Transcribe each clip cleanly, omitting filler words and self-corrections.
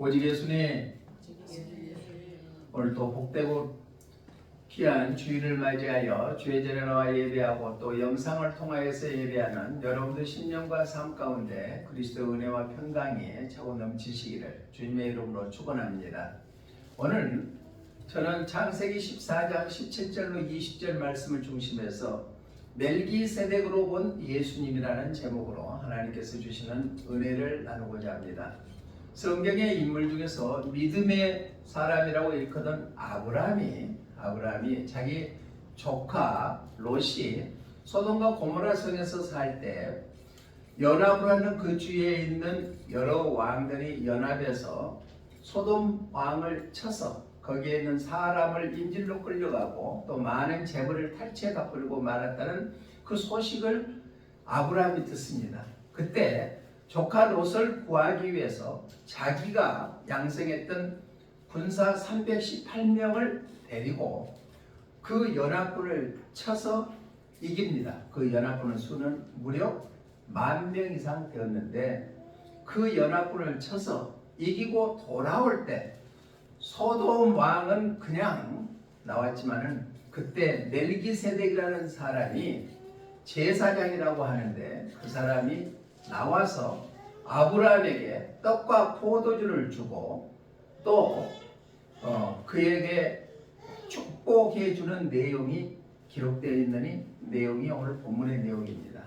오직 예수님, 오늘도 복되고 귀한 주일을 맞이하여 주의 전에 나와 예배하고 또 영상을 통하여서 예배하는 여러분들 신령과 삶 가운데 그리스도의 은혜와 평강이 차고 넘치시기를 주님의 이름으로 축원합니다. 오늘 저는 창세기 14장 17절로 20절 말씀을 중심해서 멜기세덱으로 본 예수님이라는 제목으로 하나님께서 주시는 은혜를 나누고자 합니다. 성경의 인물 중에서 믿음의 사람이라고 일컫는 아브라함이 자기 조카 롯이 소돔과 고모라 성에서 살 때 연합을 하는 그 주위에 있는 여러 왕들이 연합해서 소돔 왕을 쳐서 거기에 있는 사람을 인질로 끌려가고 또 많은 재물을 탈취해 갚으려고 말았다는 그 소식을 아브라함이 듣습니다. 그때 조카 롯을 구하기 위해서 자기가 양성했던 군사 318명을 데리고 그 연합군을 쳐서 이깁니다. 그 연합군의 수는 무려 10,000명 이상 되었는데 그 연합군을 쳐서 이기고 돌아올 때 소돔 왕은 그냥 나왔지만은 그때 멜기세덱이라는 사람이 제사장이라고 하는데 그 사람이 나와서 아브라함에게 떡과 포도주를 주고 또 그에게 축복해 주는 내용이 기록되어 있는 내용이 오늘 본문의 내용입니다.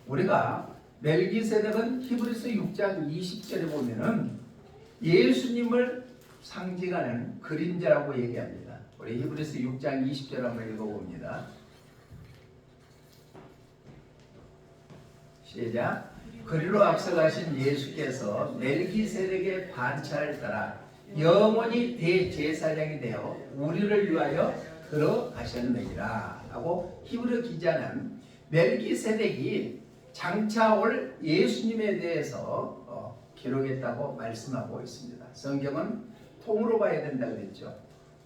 우리가 멜기세덱은 히브리서 6장 20절에 보면은 예수님을 상징하는 그림자라고 얘기합니다. 우리 히브리서 6장 20절 한번 읽어봅니다. 시작. 그리로 앞서가신 예수께서 멜기세덱의 반차를 따라 영원히 대제사장이 되어 우리를 위하여 들어가셨느니라 하고 히브리 기자는 멜기세덱이 장차 올 예수님에 대해서 기록했다고 말씀하고 있습니다. 성경은 통으로 봐야 된다 그랬죠.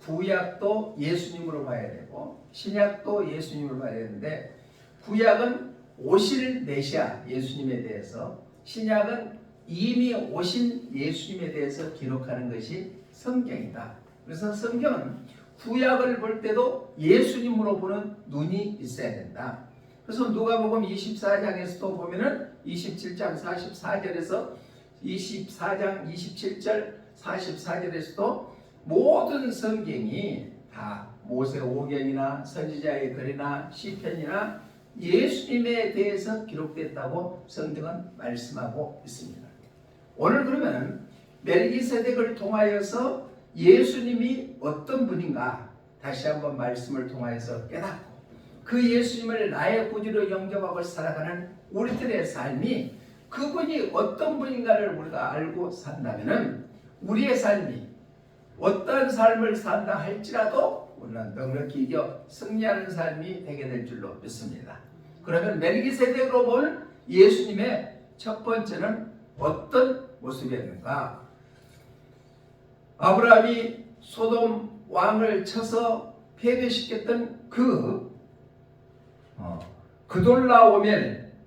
구약도 예수님으로 봐야 되고 신약도 예수님으로 봐야 되는데 구약은 오실 메시아 예수님에 대해서, 신약은 이미 오신 예수님에 대해서 기록하는 것이 성경이다. 그래서 성경은 구약을 볼 때도 예수님으로 보는 눈이 있어야 된다. 그래서 누가복음 24장에서도 보면은 27장 44절에서 24장 27절 44절에서도 모든 성경이 다 모세오경이나 선지자의 글이나 시편이나 예수님에 대해서 기록됐다고 성경은 말씀하고 있습니다. 오늘 그러면 멜기세덱을 통하여서 예수님이 어떤 분인가 다시 한번 말씀을 통하여서 깨닫고 그 예수님을 나의 구주로 영접하고 살아가는 우리들의 삶이 그분이 어떤 분인가를 우리가 알고 산다면 우리의 삶이 어떤 삶을 산다 할지라도 우리는 넉넉히 이겨 승리하는 삶이 되게 될 줄로 믿습니다. 그러면 멜기세덱으로 본 예수님의 첫 번째는 어떤 모습이었는가? 아브라함이 소돔 왕을 쳐서 패배시켰던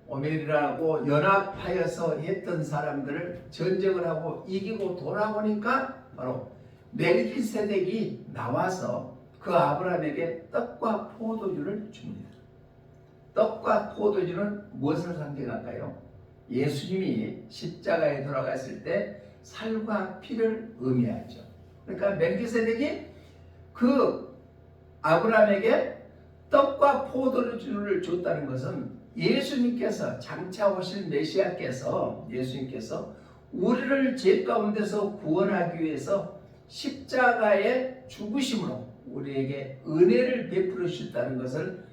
오멜이라고 연합하여서 했던 사람들을 전쟁을 하고 이기고 돌아오니까 바로 멜기세덱이 나와서 그 아브라함에게 떡과 포도주를 줍니다. 떡과 포도주는 무엇을 상징할까요? 예수님이 십자가에 돌아갔을 때 살과 피를 의미하죠. 그러니까 멜기세덱이 그 아브라함에게 떡과 포도주를 줬다는 것은 예수님께서 장차 오실 메시아께서 예수님께서 우리를 죄 가운데서 구원하기 위해서 십자가의 죽으심으로 우리에게 은혜를 베풀어 주셨다는 것을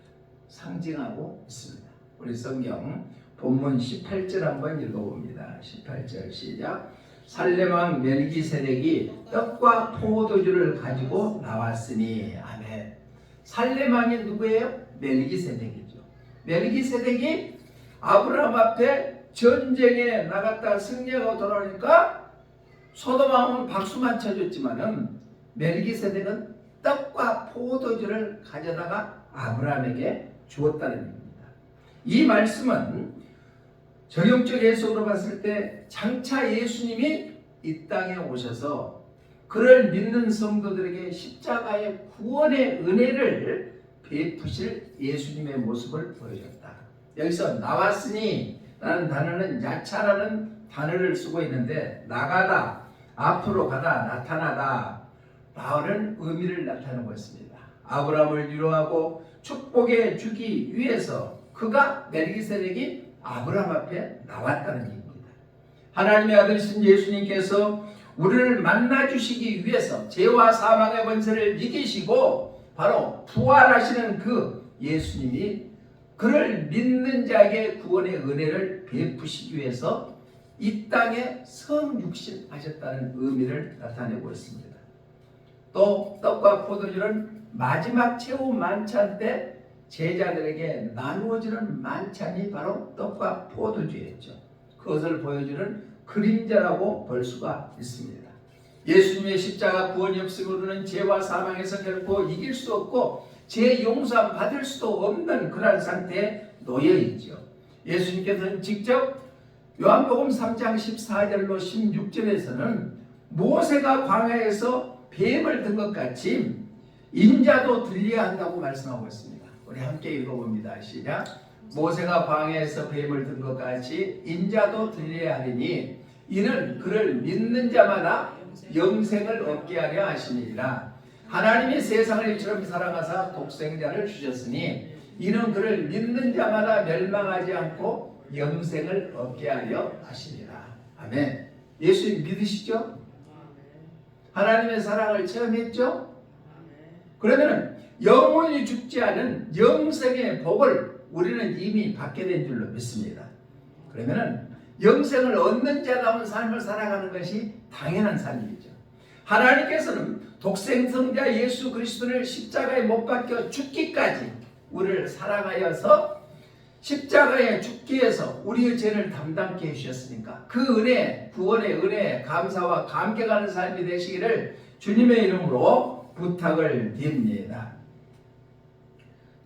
상징하고 있습니다. 우리 성경 본문 18절 한번 읽어봅니다. 18절 시작. 살렘왕 멜기세덱이 떡과 포도주를 가지고 나왔으니 아멘. 살렘왕이 누구예요? 멜기세덱이죠. 멜기세덱이 아브라함 앞에 전쟁에 나갔다 승리하고 돌아오니까 소돔 왕은 박수만 쳐줬지만은 멜기세덱은 떡과 포도주를 가져다가 아브라함에게 주었다는 얘기입니다. 이 말씀은 적용적 해석으로 봤을 때 장차 예수님이 이 땅에 오셔서 그를 믿는 성도들에게 십자가의 구원의 은혜를 베푸실 예수님의 모습을 보여줬다. 여기서 나왔으니 라는 단어는 야차라는 단어를 쓰고 있는데 나가다, 앞으로 가다, 나타나다 라는 의미를 나타내고 있습니다. 아브라함을 위로하고 축복해 주기 위해서 그가 멜기세덱이 아브라함 앞에 나왔다는 얘기입니다. 하나님의 아들이신 예수님께서 우리를 만나 주시기 위해서 죄와 사망의 권세를 이기시고 바로 부활하시는 그 예수님이 그를 믿는 자에게 구원의 은혜를 베푸시기 위해서 이 땅에 성육신하셨다는 의미를 나타내고 있습니다. 또 떡과 포도주는 마지막 최후 만찬 때 제자들에게 나누어지는 만찬이 바로 떡과 포도주였죠. 그것을 보여주는 그림자라고 볼 수가 있습니다. 예수님의 십자가 구원이 없으면 죄와 사망에서 결코 이길 수 없고 죄 용서 받을 수도 없는 그런 상태에 놓여 있죠. 예수님께서는 직접 요한복음 3장 14절로 16절에서는 모세가 광야에서 뱀을 든 것 같이 인자도 들려야 한다고 말씀하고 있습니다. 우리 함께 읽어봅니다. 시작. 모세가 광야에서 뱀을 든 것 같이 인자도 들려야 하리니 이는 그를 믿는 자마다 영생을 얻게 하려 하시니라. 하나님이 세상을 이처럼 사랑하사 독생자를 주셨으니 이는 그를 믿는 자마다 멸망하지 않고 영생을 얻게 하려 하시니라. 아멘. 예수님 믿으시죠? 하나님의 사랑을 체험했죠? 그러면 영원히 죽지 않은 영생의 복을 우리는 이미 받게 된 줄로 믿습니다. 그러면 영생을 얻는 자다운 삶을 살아가는 것이 당연한 삶이죠. 하나님께서는 독생성자 예수 그리스도를 십자가에 못 박혀 죽기까지 우리를 사랑하여서 십자가에 죽기 위해서 우리의 죄를 담당케 해주셨으니까 그 은혜, 구원의 은혜, 감사와 감격하는 삶이 되시기를 주님의 이름으로 부탁을 드립니다.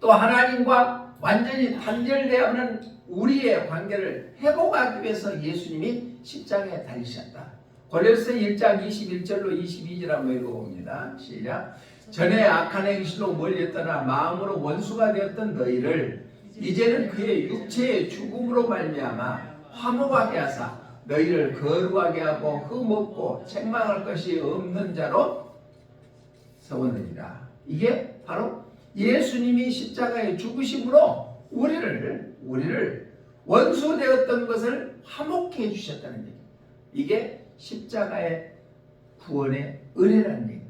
또 하나님과 완전히 단절되어 있는 우리의 관계를 회복하기 위해서 예수님이 십자가에 달리셨다. 골로새 1장 21절로 22절 한번 읽어봅니다. 시작. 전에 악한 행실로 멀리했더나 마음으로 원수가 되었던 너희를 이제는 그의 육체의 죽음으로 말미암아 화목하게 하사 너희를 거룩하게 하고 흠없고 책망할 것이 없는 자로 세우느니라. 이게 바로 예수님이 십자가에 죽으심으로 우리를 원수 되었던 것을 화목해 해주셨다는 얘기입니다. 이게 십자가의 구원의 은혜라는 얘기입니다.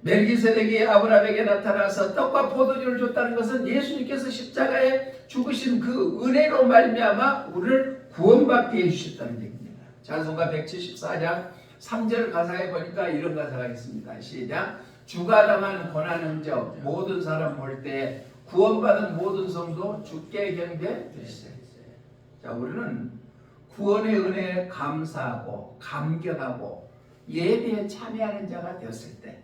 멜기세덱이 아브라함에게 나타나서 떡과 포도주를 줬다는 것은 예수님께서 십자가에 죽으신 그 은혜로 말미암아 우리를 구원받게 해주셨다는 얘기입니다. 찬송가 174장 3절 가사에 보니까 이런 가사가 있습니다. 시작. 주가 당한 고난 흔적 모든 사람 볼 때 구원받은 모든 성도 주께 경배 드리세. 자, 우리는 구원의 은혜에 감사하고 감격하고 예배에 참여하는 자가 되었을 때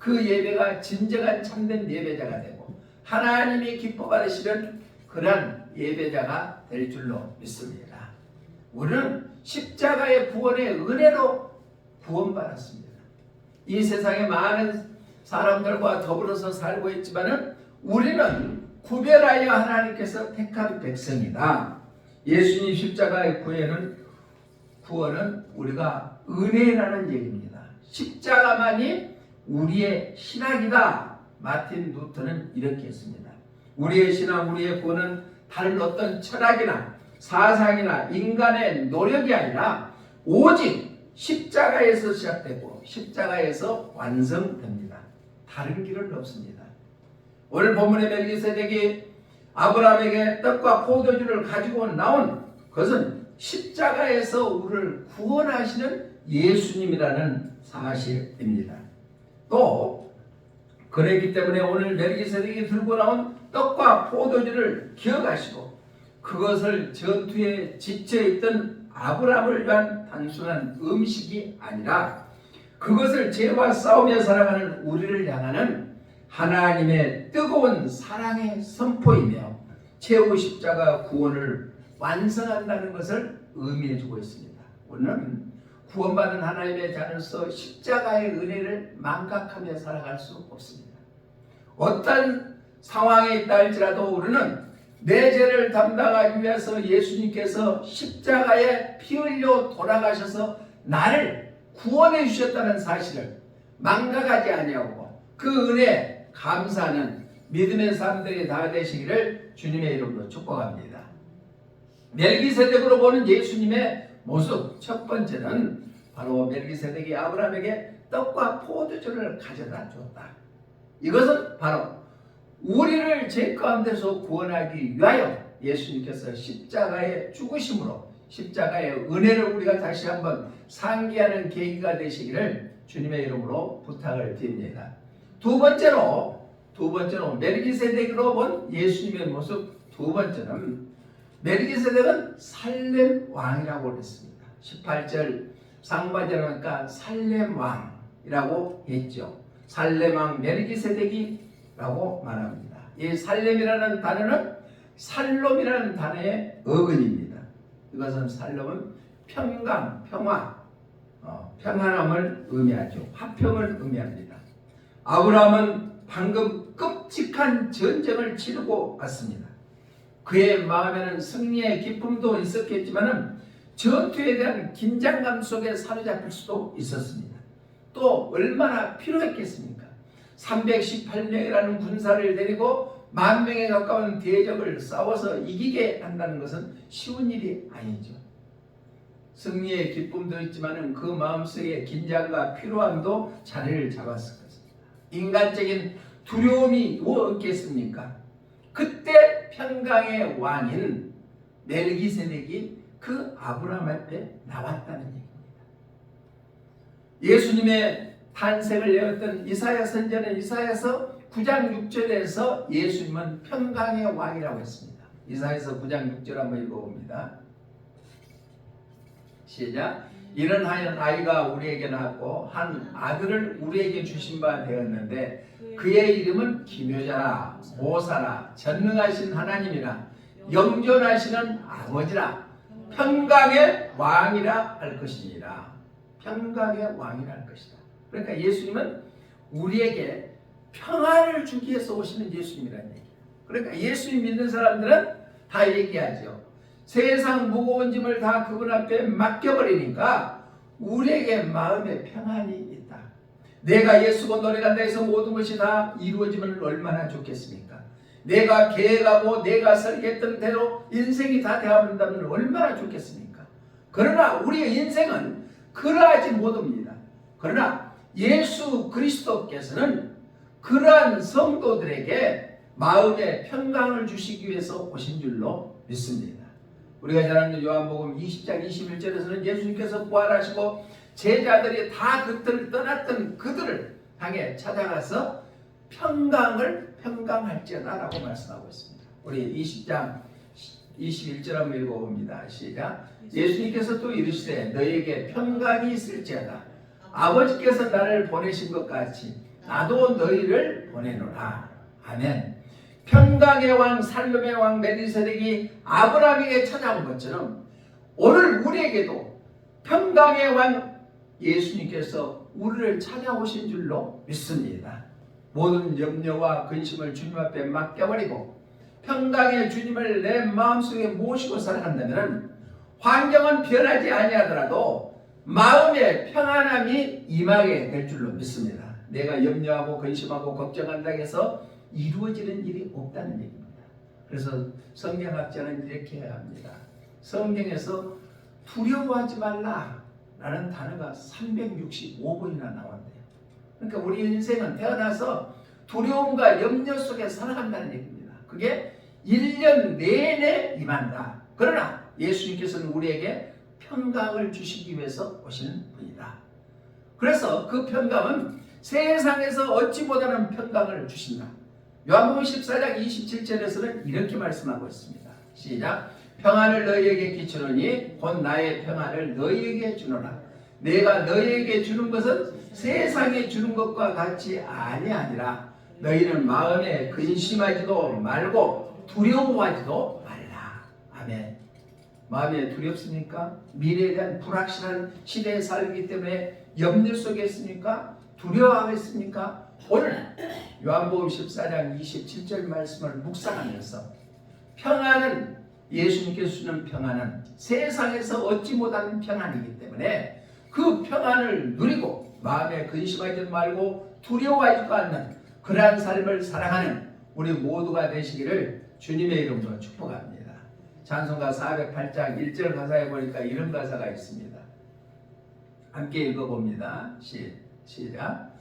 그 예배가 진정한 참된 예배자가 되고 하나님이 기뻐 받으시는 그런 예배자가 될 줄로 믿습니다. 우리는 십자가의 구원의 은혜로 구원받았습니다. 이 세상에 많은 사람들과 더불어서 살고 있지만은 우리는 구별하여 하나님께서 택한 백성이다. 예수님 십자가의 구원은 우리가 은혜라는 얘기입니다. 십자가만이 우리의 신학이다. 마틴 루터는 이렇게 했습니다. 우리의 신앙, 우리의 구원은 다른 어떤 철학이나 사상이나 인간의 노력이 아니라 오직 십자가에서 시작되고 십자가에서 완성됩니다. 다른 길은 없습니다. 오늘 본문의 멜기세덱이 아브라함에게 떡과 포도주를 가지고 나온 것은 십자가에서 우리를 구원하시는 예수님이라는 사실입니다. 또 그랬기 때문에 오늘 멜기세덱이 들고 나온 떡과 포도주를 기억하시고 그것을 전투에 지쳐있던 아브라함을 위한 단순한 음식이 아니라 그것을 죄와 싸우며 살아가는 우리를 향하는 하나님의 뜨거운 사랑의 선포이며 최후 십자가 구원을 완성한다는 것을 의미해주고 있습니다. 오늘은 구원받은 하나님의 자녀로서 십자가의 은혜를 망각하며 살아갈 수 없습니다. 어떤 상황에 있다 할지라도 우리는 내 죄를 담당하기 위해서 예수님께서 십자가에 피 흘려 돌아가셔서 나를 구원해 주셨다는 사실을 망각하지 아니하고 그 은혜에 감사하는 믿음의 삶들이 다 되시기를 주님의 이름으로 축복합니다. 멜기세덱으로 보는 예수님의 모습, 첫 번째는 바로 멜기세덱이 아브라함에게 떡과 포도주를 가져다 주었다. 이것은 바로 우리를 죄 가운데서 구원하기 위하여 예수님께서 십자가의 죽으심으로 십자가의 은혜를 우리가 다시 한번 상기하는 계기가 되시기를 주님의 이름으로 부탁을 드립니다. 두 번째로 멜기세덱으로 본 예수님의 모습, 두 번째는 멜기세덱은 살렘 왕이라고 했습니다. 18절 상반절하니까 살렘 왕이라고 했죠. 살렘 왕 멜기세덱이라고 말합니다. 이 살렘이라는 단어는 살롬이라는 단어의 어근입니다. 이것은 살롬은 평강, 평화, 평안함을 의미하죠. 화평을 의미합니다. 아브라함은 방금 끔찍한 전쟁을 치르고 왔습니다. 그의 마음에는 승리의 기쁨도 있었겠지만 전투에 대한 긴장감 속에 사로잡힐 수도 있었습니다. 또 얼마나 필요했겠습니까? 318명이라는 군사를 데리고 10,000명에 가까운 대적을 싸워서 이기게 한다는 것은 쉬운 일이 아니죠. 승리의 기쁨도 있지만 그 마음속에 긴장과 피로함도 자리를 잡았을 것입니다. 인간적인 두려움이 무엇겠습니까? 그때 평강의 왕인 멜기세덱이 그 아브라함 앞에 나왔다는 얘기입니다. 예수님의 탄생을 예언했던 이사야 선지자는 이사야서 9장 6절에서 예수님은 평강의 왕이라고 했습니다. 이사야서 9장 6절 한번 읽어봅니다. 시작. 이는 한 아이가 우리에게 낳았고 한 아들을 우리에게 주신 바 되었는데 그의 이름은 기묘자라 모사라 전능하신 하나님이라 영존하시는 아버지라 평강의 왕이라 할 것이니라. 평강의 왕이라 할 것이다. 그러니까 예수님은 우리에게 평안을 주기 위해서 오시는 예수님이라는 얘기예요. 그러니까 예수님 믿는 사람들은 다 얘기하죠. 세상 무거운 짐을 다 그분 앞에 맡겨버리니까 우리에게 마음의 평안이 있다. 내가 예수고 노래간다 해서 모든 것이 다 이루어지면 얼마나 좋겠습니까? 내가 계획하고 내가 설계했던 대로 인생이 다 되어버린다면 얼마나 좋겠습니까? 그러나 우리의 인생은 그러하지 못합니다. 그러나 예수 그리스도께서는 그러한 성도들에게 마음의 평강을 주시기 위해서 오신 줄로 믿습니다. 우리가 잘 아는 요한복음 20장 21절에서는 예수님께서 부활하시고 제자들이 다 그들을 떠났던 그들을 향해 찾아가서 평강을 평강할지어다 라고 말씀하고 있습니다. 우리 20장 21절 한번 읽어봅니다. 시작. 예수님께서 또 이르시되 너희에게 평강이 있을지어다. 아버지께서 나를 보내신 것 같이 나도 너희를 보내노라. 아멘. 평강의 왕 살롬의 왕 멜기세덱이 아브라함에게 찾아온 것처럼 오늘 우리에게도 평강의 왕 예수님께서 우리를 찾아오신 줄로 믿습니다. 모든 염려와 근심을 주님 앞에 맡겨버리고 평강의 주님을 내 마음속에 모시고 살아간다면 환경은 변하지 아니하더라도 마음의 평안함이 임하게 될 줄로 믿습니다. 내가 염려하고 근심하고 걱정한다고 해서 이루어지는 일이 없다는 얘기입니다. 그래서 성경학자는 이렇게 해야 합니다. 성경에서 두려워하지 말라 라는 단어가 365번이나 나온대요. 그러니까 우리 인생은 태어나서 두려움과 염려 속에 살아간다는 얘기입니다. 그게 1년 내내 임한다. 그러나 예수님께서는 우리에게 평강을 주시기 위해서 오시는 분이다. 그래서 그 평강은 세상에서 어찌 못하는 평강을 주신다. 요한복음 14장 27절에서는 이렇게 말씀하고 있습니다. 시작. 평안을 너희에게 끼치노니 곧 나의 평안을 너희에게 주노라. 내가 너희에게 주는 것은 세상에 주는 것과 같이 아니하니라. 너희는 마음에 근심하지도 말고 두려워하지도 말라. 아멘. 마음에 두렵습니까? 미래에 대한 불확실한 시대에 살기 때문에 염려 속에 있습니까? 두려워하겠습니까? 오늘 요한복음 14장 27절 말씀을 묵상하면서 평안은, 예수님께서 주는 평안은 세상에서 얻지 못하는 평안이기 때문에 그 평안을 누리고 마음에 근심하지 말고 두려워하지도 않는 그러한 삶을 살아가는 우리 모두가 되시기를 주님의 이름으로 축복합니다. 찬송가 408장 1절 가사에 보니까 이런 가사가 있습니다. 함께 읽어봅니다. 시작.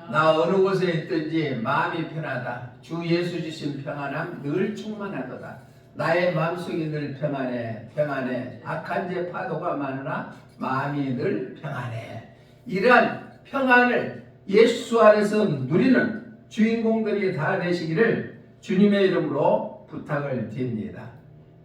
나 어느 곳에 있든지 마음이 편하다. 주 예수 주신 평안함 늘 충만하도다. 나의 마음속이 늘 평안해 평안해. 악한 죄 파도가 많으나 마음이 늘 평안해. 이러한 평안을 예수 안에서 누리는 주인공들이 다 되시기를 주님의 이름으로 부탁을 드립니다.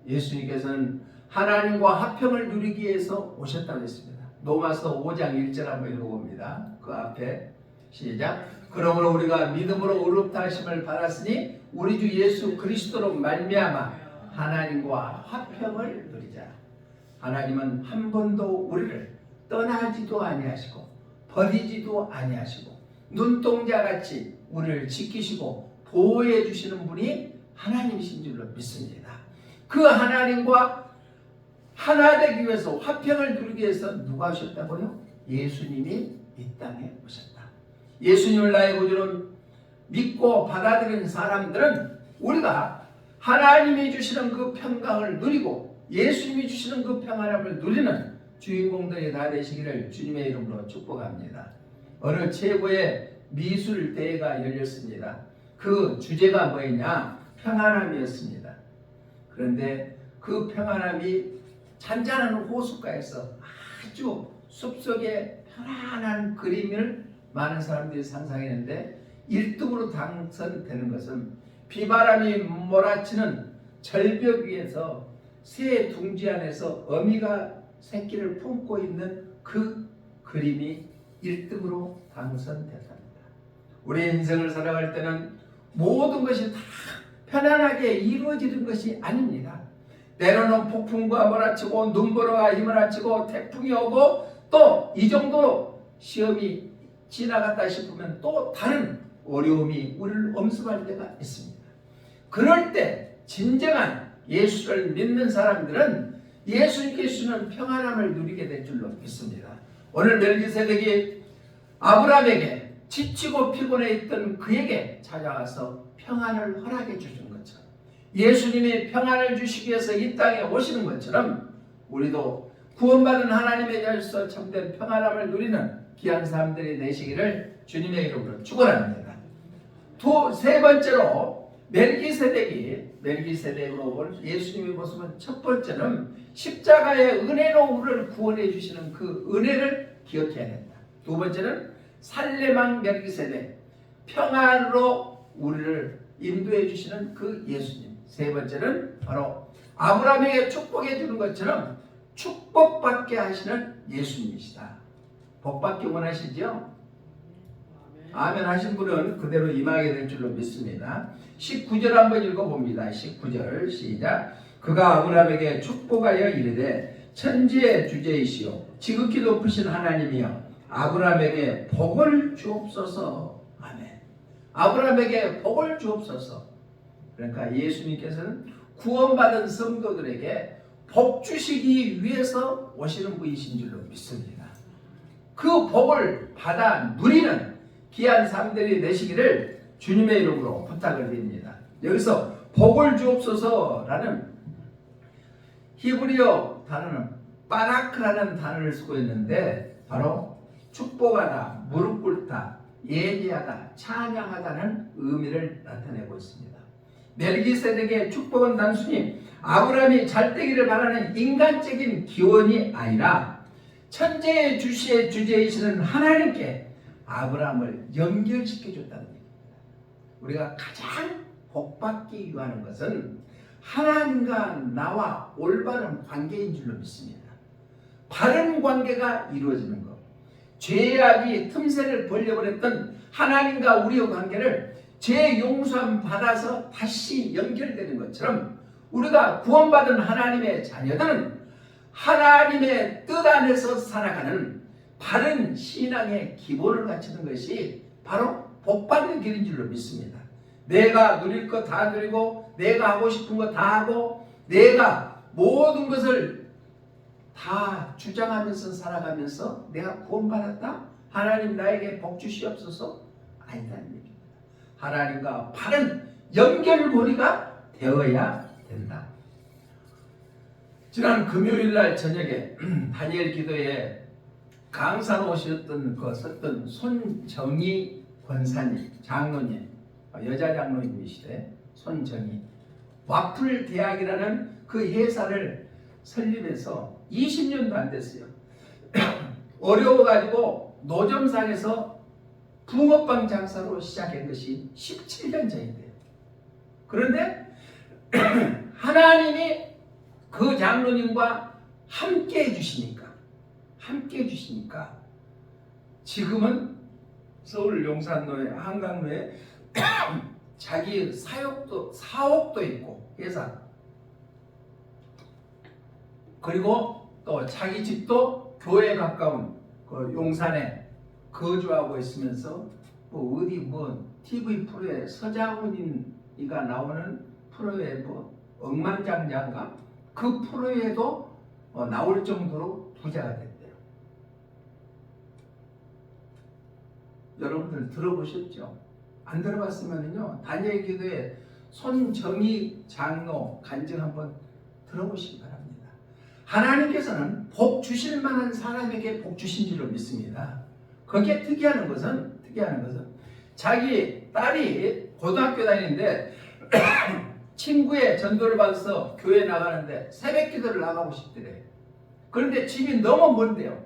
예수님께서는 하나님과 화평을 누리기 위해서 오셨다고 했습니다. 로마서 5장 1절 한번 읽어봅니다. 그 앞에 시작. 그러므로 우리가 믿음으로 의롭다 하심을 받았으니 우리 주 예수 그리스도로 말미암아 하나님과 화평을 누리자. 하나님은 한 번도 우리를 떠나지도 아니하시고 버리지도 아니하시고 눈동자같이 우리를 지키시고 보호해 주시는 분이 하나님이신 줄로 믿습니다. 그 하나님과 하나 되기 위해서 화평을 누리기 위해서 누가 오셨다고요? 예수님이 이 땅에 오셨다. 예수님을 나의 구주로 믿고 받아들이는 사람들은 우리가 하나님이 주시는 그 평강을 누리고 예수님이 주시는 그 평안함을 누리는 주인공들이 다 되시기를 주님의 이름으로 축복합니다. 어느 최고의 미술 대회가 열렸습니다. 그 주제가 뭐였냐? 평안함이었습니다. 그런데 그 평안함이 잔잔한 호숫가에서 아주 숲속에 편안한 그림을 많은 사람들이 상상했는데 1등으로 당선되는 것은 비바람이 몰아치는 절벽 위에서 새 둥지 안에서 어미가 새끼를 품고 있는 그 그림이 1등으로 당선됐답니다. 우리 인생을 살아갈 때는 모든 것이 다 편안하게 이루어지는 것이 아닙니다. 때로는 폭풍과 몰아치고 눈보라가 휘몰아치고 태풍이 오고 또 이 정도로 시험이 지나갔다 싶으면 또 다른 어려움이 우리를 엄습할 때가 있습니다. 그럴 때 진정한 예수를 믿는 사람들은 예수님께서 주는 평안함을 누리게 될 줄로 믿습니다. 오늘 멜기세덱이 아브라함에게 지치고 피곤해 있던 그에게 찾아와서 평안을 허락해 주신 것처럼 예수님이 평안을 주시기 위해서 이 땅에 오시는 것처럼 우리도 구원받은 하나님에 대해서 참된 평안함을 누리는 귀한 사람들이 되시기를 주님의 이름으로 축원합니다. 세 번째로 멜기세덱으로 본 예수님의 모습은 첫 번째는 십자가의 은혜로 우리를 구원해 주시는 그 은혜를 기억해야 된다. 두 번째는 살레망 멜기세덱, 평안으로 우리를 인도해 주시는 그 예수님. 세 번째는 바로 아브라함에게 축복해 주는 것처럼 축복받게 하시는 예수님이시다. 복받기 원하시죠? 아멘 하신 분은 그대로 임하게 될 줄로 믿습니다. 19절 한번 읽어봅니다. 19절 시작. 그가 아브라함에게 축복하여 이르되 천지의 주제이시오 지극히 높으신 하나님이여 아브라함에게 복을 주옵소서. 아멘. 아브라함에게 복을 주옵소서. 그러니까 예수님께서는 구원받은 성도들에게 복 주시기 위해서 오시는 분이신 줄로 믿습니다. 그 복을 받아 누리는 귀한 사람들이 되시기를 주님의 이름으로 부탁을 드립니다. 여기서 복을 주옵소서라는 히브리어 단어는 바라크라는 단어를 쓰고 있는데 바로 축복하다, 무릎 꿇다, 예배하다, 찬양하다는 의미를 나타내고 있습니다. 멜기세덱의 축복은 단순히 아브라함이 잘되기를 바라는 인간적인 기원이 아니라 천재의 주시의 주제이시는 하나님께 아브라함을 연결시켜 줬다는 얘기입니다. 우리가 가장 복받기 위하는 것은 하나님과 나와 올바른 관계인 줄로 믿습니다. 바른 관계가 이루어지는 것. 죄악이 틈새를 벌려버렸던 하나님과 우리의 관계를 죄 용서함 받아서 다시 연결되는 것처럼 우리가 구원받은 하나님의 자녀들은 하나님의 뜻 안에서 살아가는 바른 신앙의 기본을 갖추는 것이 바로 복받는 길인 줄로 믿습니다. 내가 누릴 것 다 누리고 내가 하고 싶은 거 다 하고 내가 모든 것을 다 주장하면서 살아가면서 내가 구원받았다? 하나님 나에게 복 주시옵소서? 아니라는 얘기입니다. 하나님과 바른 연결고리가 되어야 된다. 지난 금요일날 저녁에 다니엘 기도에 강사로 오셨던 썼던 손정희 권사님, 장로님, 여자 장로님이시대. 손정희 와플 대학이라는 그 회사를 설립해서 20년도 안 됐어요. 어려워가지고 노점상에서 붕어빵 장사로 시작한 것이 17년 전인데요. 그런데 하나님이 그 장로님과 함께 해주시니까 지금은 서울 용산로에 한강로에 자기 사옥도 있고 회사, 그리고 또 자기 집도 교회에 가까운 그 용산에 거주하고 있으면서 뭐 어디 뭐 TV 프로에 서장훈이가 나오는 프로에 뭐 억만장자인가 그 프로에도 나올 정도로 부자가 됐대요. 여러분들 들어보셨죠? 안 들어봤으면요 다니엘 기도에 손정희 장로 간증 한번 들어보시기 바랍니다. 하나님께서는 복 주실 만한 사람에게 복 주신 줄로 믿습니다. 거기에 특이한 것은 자기 딸이 고등학교 다니는데 친구의 전도를 받아서 교회 나가는데 새벽 기도를 나가고 싶더래. 그런데 집이 너무 먼데요.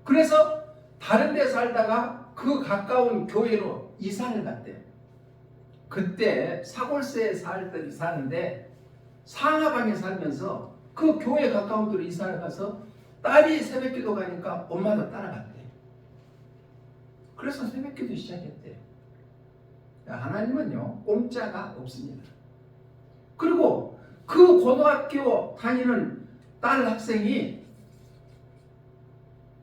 그래서 다른 데 살다가 그 가까운 교회로 이사를 갔대요. 그때 사골세에 사는데 상하방에 살면서 그 교회 가까운 데로 이사를 가서 딸이 새벽기도 가니까 엄마도 따라갔대요. 그래서 새벽기도 시작했대요. 하나님은요 공짜가 없습니다. 그리고 그 고등학교 다니는 딸 학생이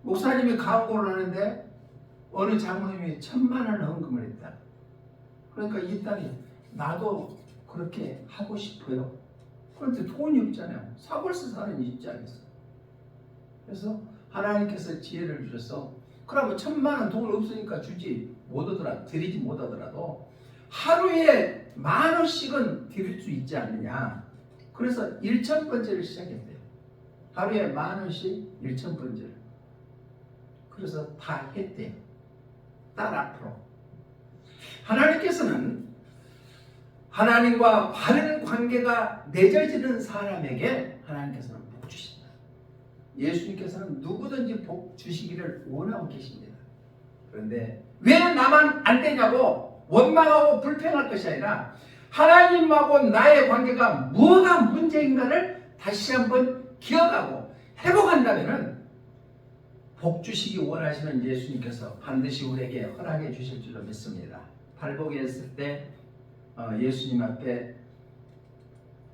목사님이 강고를 하는데 어느 장로님이 1,000만 원 헌금을 했다. 그러니까 이 딸이 나도 그렇게 하고 싶어요. 그런데 돈이 없잖아요. 사골세 사는 입장에서. 그래서 하나님께서 지혜를 주셔서 그러면 1,000만 원 돈 없으니까 드리지 못하더라도 하루에 10,000원씩은 드릴 수 있지 않느냐. 그래서 1,000번째를 시작했대요. 하루에 10,000원씩 1,000번째를. 그래서 다 했대요. 딸 앞으로. 하나님께서는 하나님과 바른 관계가 맺어지는 사람에게 하나님께서는 복 주신다. 예수님께서는 누구든지 복 주시기를 원하고 계십니다. 그런데 왜 나만 안 되냐고 원망하고 불평할 것이 아니라 하나님하고 나의 관계가 뭐가 문제인가를 다시 한번 기억하고 회복한다면 복 주시기 원하시는 예수님께서 반드시 우리에게 허락해 주실 줄로 믿습니다. 발복에 있을 때 예수님 앞에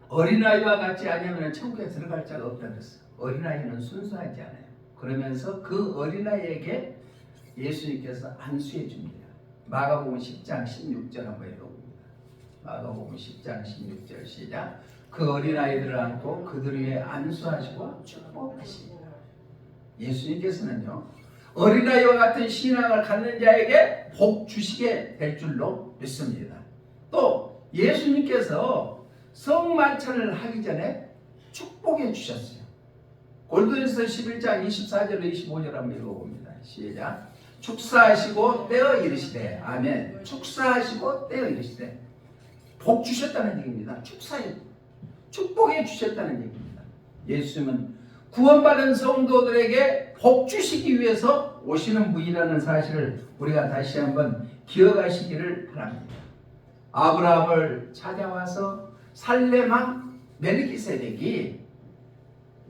어린아이와 같지 않으면 천국에 들어갈 자가 없다고 했어요. 어린아이는 순수하지 않아요. 그러면서 그 어린아이에게 예수님께서 안수해 줍니다. 마가복음 10장 16절 한번 읽어봅니다. 마가복음 10장 16절 시작. 그 어린아이들을 안고 그들 위에 안수하시고 축복하시니. 예수님께서는요 어린아이와 같은 신앙을 갖는 자에게 복 주시게 될 줄로 믿습니다. 또 예수님께서 성만찬을 하기 전에 축복해 주셨어요. 골도새서 11장 24절로 25절 한번 읽어봅니다. 시작. 축사하시고 떼어 이르시되 아멘. 축사하시고 떼어 이르시되 복 주셨다는 얘기입니다. 축복해 주셨다는 얘기입니다. 예수님은 구원받은 성도들에게 복 주시기 위해서 오시는 분이라는 사실을 우리가 다시 한번 기억하시기를 바랍니다. 아브라함을 찾아와서 살렘왕 멜기세덱이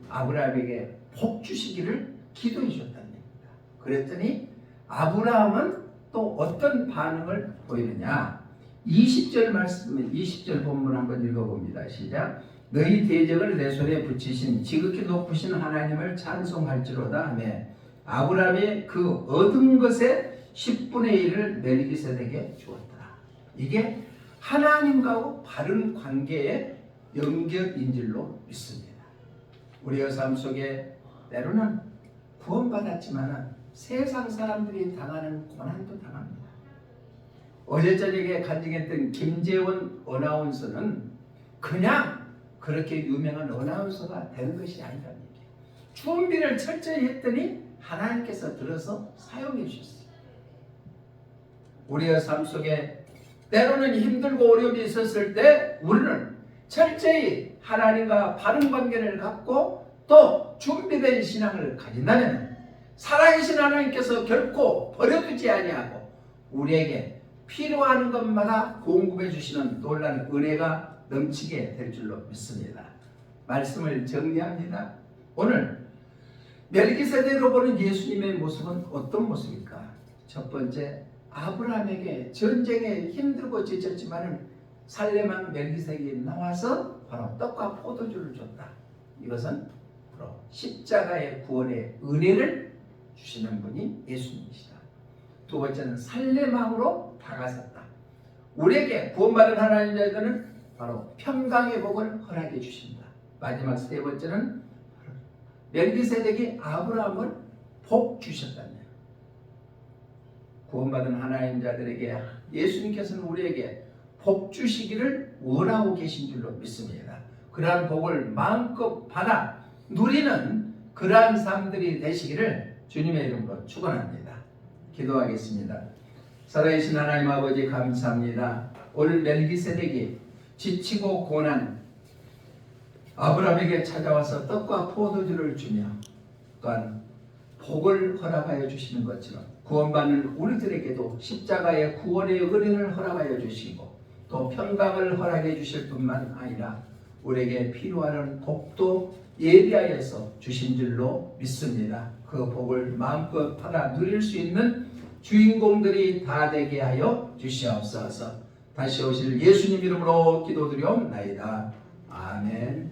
아브라함에게 복 주시기를 기도해 주셨다는 얘기입니다. 그랬더니 아브라함은 또 어떤 반응을 보이느냐? 20절 본문 한번 읽어봅니다. 시작. 너희 대적을 내 손에 붙이신 지극히 높으신 하나님을 찬송할지로다 하며 아브라함이 그 얻은 것의 10분의 1을 멜기세덱에게 주었더라. 이게 하나님과의 바른 관계의 연결인 줄로 믿습니다. 우리의 삶 속에 때로는 구원받았지만 세상 사람들이 당하는 고난도 당합니다. 어제 저녁에 간증했던 김재원 어나운서는 그냥 그렇게 유명한 어나운서가 되는 것이 아니라는 얘기예요. 준비를 철저히 했더니 하나님께서 들어서 사용해 주셨어요. 우리의 삶 속에 때로는 힘들고 어려움이 있었을 때 우리는 철저히 하나님과 바른 관계를 갖고 또 준비된 신앙을 가진다면 살아계신 하나님께서 결코 버려두지 아니하고 우리에게 필요한 것마다 공급해 주시는 놀라운 은혜가 넘치게 될 줄로 믿습니다. 말씀을 정리합니다. 오늘 멜기세덱으로 보는 예수님의 모습은 어떤 모습일까? 첫 번째, 아브라함에게 전쟁에 힘들고 지쳤지만 살레망 멜기세덱이 나와서 바로 떡과 포도주를 줬다. 이것은 바로 십자가의 구원의 은혜를 주시는 분이 예수님이시다. 두 번째는 살레망으로 다가섰다. 우리에게 구원받은 하나님 자들은 바로 평강의 복을 허락해 주신다. 마지막 세 번째는 멜기세덱이 아브라함을 복 주셨다며. 구원받은 하나님 자들에게 예수님께서는 우리에게 복 주시기를 원하고 계신 줄로 믿습니다. 그러한 복을 마음껏 받아 누리는 그러한 삶들이 되시기를 주님의 이름으로 축원합니다. 기도하겠습니다. 살아계신 하나님 아버지 감사합니다. 오늘 멜기세덱이 지치고 고난 아브라함에게 찾아와서 떡과 포도주를 주며 또한 복을 허락하여 주시는 것처럼 구원받는 우리들에게도 십자가의 구원의 은혜를 허락하여 주시고 또 평강을 허락해 주실 뿐만 아니라 우리에게 필요한 복도 예비하여서 주신 줄로 믿습니다. 그 복을 마음껏 받아 누릴 수 있는 주인공들이 다 되게 하여 주시옵소서. 다시 오실 예수님 이름으로 기도드리옵나이다. 아멘.